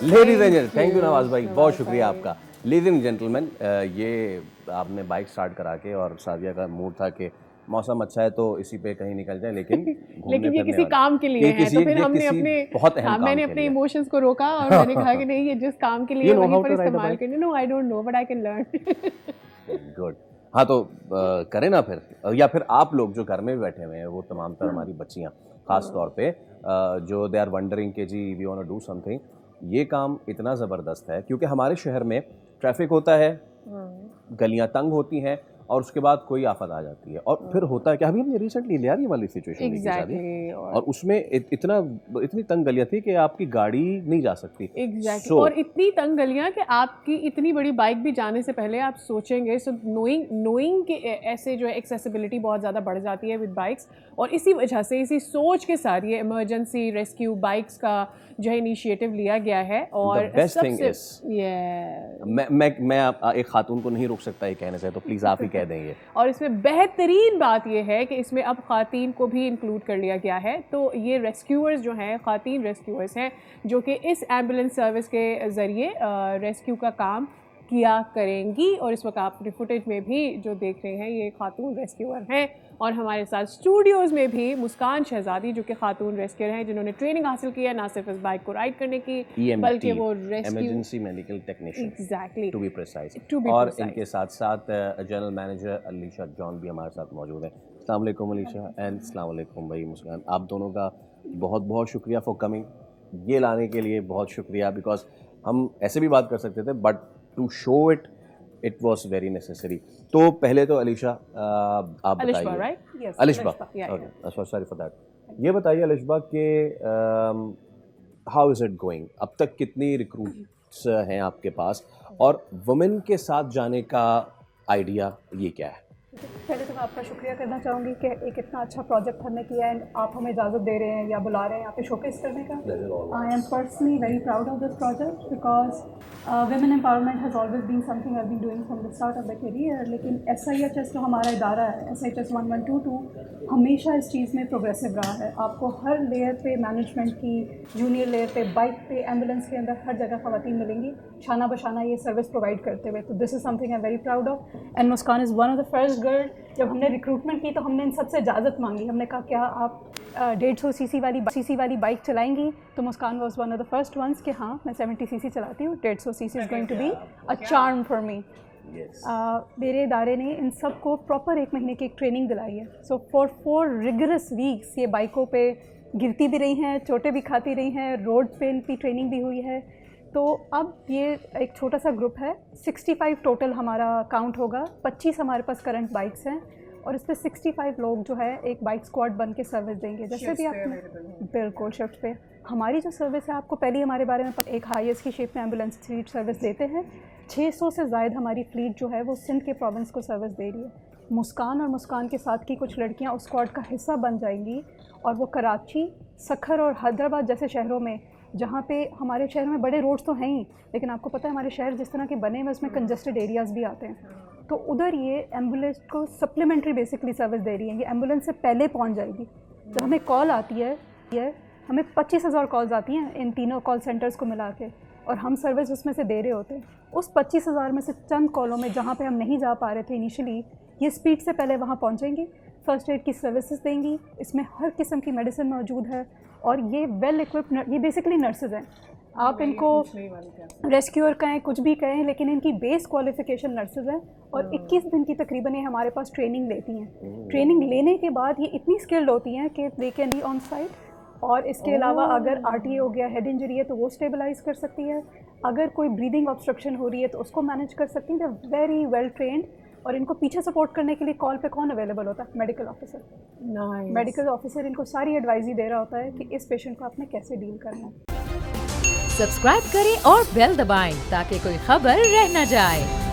Ladies and gentleman, thank you Nawaz भाई, बहुत शुक्रिया आपका। लेडीज एंड जेंटलमैन, ये आपने बाइक स्टार्ट करा के और सादिया का मूड था कि मौसम अच्छा है तो इसी पे कहीं निकल जाए, लेकिन लेकिन ये किसी काम के लिए है, तो फिर हमने अपने बहुत अहम काम मैंने अपने इमोशंस को रोका और मैंने कहा कि नहीं, ये जिस काम के लिए वहीं पर इस्तेमाल करने। No, I don't know but I can learn. Good. हाँ तो करें ना फिर, या फिर आप लोग जो घर में बैठे हुए हैं, वो तमाम तर हमारी बच्चियाँ खास तौर पे जो दे आर वंडरिंग कि जी we want to do something, ये काम इतना ज़बरदस्त है क्योंकि हमारे शहर में ट्रैफिक होता है, गलियां तंग होती हैं और उसके बाद कोई आफत आ जाती है और फिर होता है कि अभी हमने रिसेंटली लिया ये वाली सिचुएशन देखी शादी, और उसमें इतनी तंग गलियां थी कि आपकी गाड़ी नहीं जा सकती। एग्जैक्टली, और इतनी तंग गलियां कि आपकी इतनी बड़ी बाइक भी जाने से पहले आप सोचेंगे। सो नोइंग कि ऐसे जो है एक्सेसिबिलिटी बहुत ज़्यादा बढ़ जाती है विद बाइक्स, और इसी वजह से, इसी सोच के साथ ये इमरजेंसी रेस्क्यू बाइक्स का जो है इनिशिएटिव लिया गया है। और बेस्ट थिंग इज, मैं एक खातून को नहीं रोक सकता ये कहने से, तो प्लीज़ आप ही कह दें ये। और इसमें बेहतरीन बात ये है कि इसमें अब ख़वातीन को भी इंक्लूड कर लिया गया है। तो ये रेस्क्यूअर्स जो हैं, ख़वातीन रेस्क्यूअर्स हैं जो कि इस एम्बुलेंस सर्विस के ज़रिए रेस्क्यू का काम किया करेंगी। और इस वक्त आप अपनी फुटेज में भी जो देख रहे हैं, ये खातून रेस्क्यूअर हैं। और हमारे साथ स्टूडियोज़ में भी मुस्कान शहजादी जो कि खातून रेस्क्यूअर हैं, जिन्होंने ट्रेनिंग हासिल की है ना सिर्फ इस बाइक को राइड करने की, बल्कि वो rescue emergency medical technician, exactly, to be precise. और इनके साथ साथ जनरल मैनेजर अलीशा जॉन भी हमारे साथ मौजूद हैं। अस्सलाम वालेकुम अलीशा एंड अस्सलाम वालेकुम भाई मुस्कान, आप दोनों का बहुत बहुत शुक्रिया फॉर कमिंग, ये लाने के लिए बहुत शुक्रिया, बिकॉज हम ऐसे भी बात कर सकते थे but to show it was very necessary. तो पहले तो अलीशा आप बताइए, अलिशबा, सॉरी फॉर दैट, ये बताइए अलिशबा कि हाउ इज़ इट गोइंग, अब तक कितनी रिक्रूट्स हैं आपके पास, और वुमेन के साथ जाने का आइडिया ये क्या है? पहले तो मैं आपका शुक्रिया करना चाहूँगी कि एक इतना अच्छा प्रोजेक्ट हमने किया है, आप हमें इजाज़त दे रहे हैं या बुला रहे हैं यहाँ पे शोकेस करने का। I am personally very proud of this project because women empowerment has always been something I been doing from the start of the career. लेकिन SIHS जो हमारा इदारा है, SIHS 1122 हमेशा इस चीज़ में प्रोग्रेसिव रहा है। आपको हर लेयर पे मैनेजमेंट की, जूनियर लेयर पे, बाइक पे, एम्बुलेंस के अंदर हर जगह ख़वातीन मिलेंगी शाना बशाना ये सर्विस प्रोवाइड करते हुए। तो this is something I am very proud of. And Muskan is one of the first girl. जब हमने रिक्रूटमेंट की तो हमने इन सबसे इजाज़त मांगी, हमने कहा क्या आप 150 सीसी वाली बाइक चलाएंगी? तो Muskan was one of the first ones कि हाँ मैं 70 सीसी चलाती हूँ, 150 CC is going to be a charm for me. मेरे इदारे ने इन सब को प्रॉपर 1 महीने की एक ट्रेनिंग दिलाई है। सो फॉर 4 रिगरस वीक्स ये बाइकों पे गिरती भी रही हैं, चोटें भी खाती रही हैं, रोड पे इनकी ट्रेनिंग भी हुई है। तो अब ये एक छोटा सा ग्रुप है, 65 टोटल हमारा काउंट होगा, 25 हमारे पास करंट बाइक्स हैं और इस पर 65 लोग जो है एक बाइक स्क्वाड बन के सर्विस देंगे। जैसे भी आप बिल्कुल शिफ्ट पे हमारी जो सर्विस है, आपको पहले हमारे बारे में एक हाईएस्ट की शेप में एम्बुलेंस फ्लीट सर्विस देते हैं। 600 से ज़ायद हमारी फ्लीट जो है वो सिंध के प्रोविंस को सर्विस दे रही है। मुस्कान और मुस्कान के साथ की कुछ लड़कियां उस स्क्वाड का हिस्सा बन जाएंगी और वो कराची, सखर और हैदराबाद जैसे शहरों में, जहाँ पे हमारे शहर में बड़े रोड्स तो हैं ही, लेकिन आपको पता है हमारे शहर जिस तरह के बने हुए उसमें कंजस्टेड एरियाज़ भी आते हैं, तो उधर ये एम्बुलेंस को सप्लीमेंट्री बेसिकली सर्विस दे रही है। ये एम्बुलेंस से पहले पहुँच जाएगी। जब हमें कॉल आती है, हमें 25,000 कॉल्स आती हैं इन तीनों कॉल सेंटर्स को मिला के, और हम सर्विस उसमें से दे रहे होते हैं। उस 25,000 में से चंद कॉलों में जहाँ पे हम नहीं जा पा रहे थे इनिशियली, ये स्पीड से पहले वहाँ पहुँचेंगी, फ़र्स्ट एड की सर्विसेज देंगी, इसमें हर किस्म की मेडिसिन मौजूद है, और ये वेल इक्विप्ड, ये बेसिकली नर्सेज हैं। आप इनको रेस्क्यूअर कहें, कुछ भी कहें, लेकिन इनकी बेस क्वालिफ़िकेशन नर्सेज हैं और 21 दिन की तकरीबन ये हमारे पास ट्रेनिंग लेती हैं। ट्रेनिंग लेने के बाद ये इतनी स्किल्ड होती हैं कि they can be on site, और इसके अलावा अगर RTA हो गया, हेड इंजरी है, तो वो स्टेबलाइज कर सकती है। अगर कोई ब्रीदिंग ऑब्स्ट्रक्शन हो रही है तो उसको मैनेज कर सकती हैं। They are very well trained. और इनको पीछे सपोर्ट करने के लिए कॉल पे कौन अवेलेबल होता है? Medical officer. मेडिकल ऑफिसर इनको सारी एडवाइजरी दे रहा होता है कि इस पेशेंट को आपने कैसे डील करना है। सब्सक्राइब करें और बेल दबाएं ताकि कोई खबर रह न जाए।